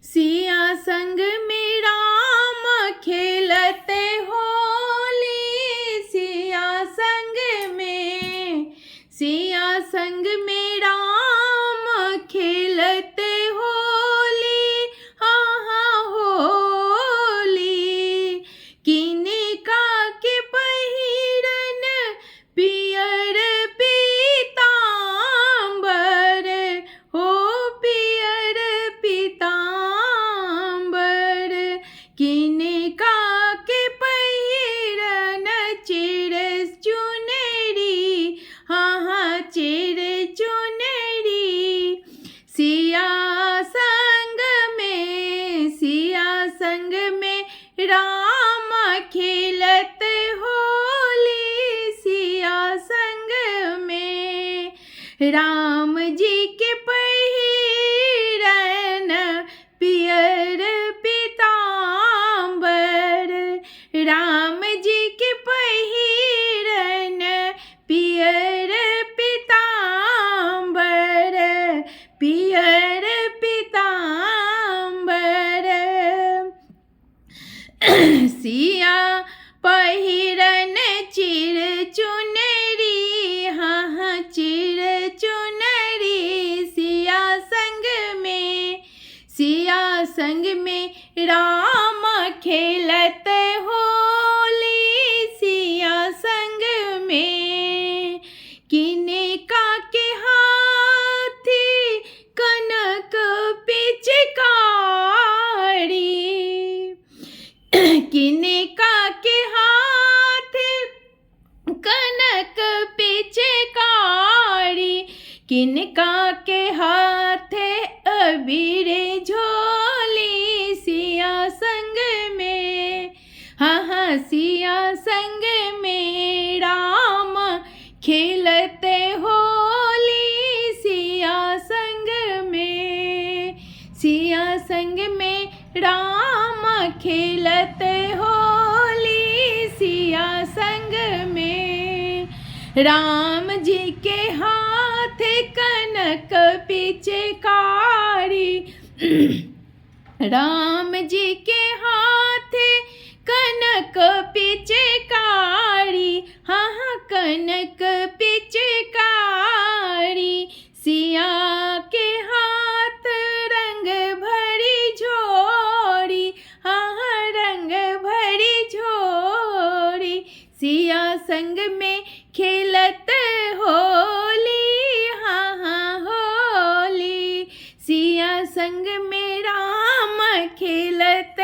सिया संग में राम खेलते होली। सिया संग में राम खेलते होली। हाँ हाँ होली। किनका के पहिरन पियर पीतांबर हो, पियर पीतांबर। किनका के पहिरन चिर चुनरी। हाँ हाँ चिर चुनरी। सिया संग में राम खेलत होली। सिया संग में राम जी के पहिरन पियर पीतांबर। राम जी के पहिरन पियर पीतांबर, पियर पीतांबर। सिया पहिरन चिर चुनरी। हाँ हाँ चिर चुनरी। सिया संग में राम खेलत होली। सिया संग में किनका के हाथी कनक पिचकारी। किनका के हाथ कनक पिचकारी। किनका के हाथ अबीर झोली। सिया संग में हाँ हाँ सिया संग में राम खेलते होली। सिया संग में राम खेलते होली। सिया संग में राम जी के हाथ कनक पिचकारी। राम जी के हाथ कनक पिचकारी। हाँ हाँ कनक पिचकारी। सिया के हाथ रंग भरी झोरी। हाँ हाँ रंग भरी झोरी। सिया संग में खेलत होली। हाँ हाँ होली। सिया संग में राम खेलत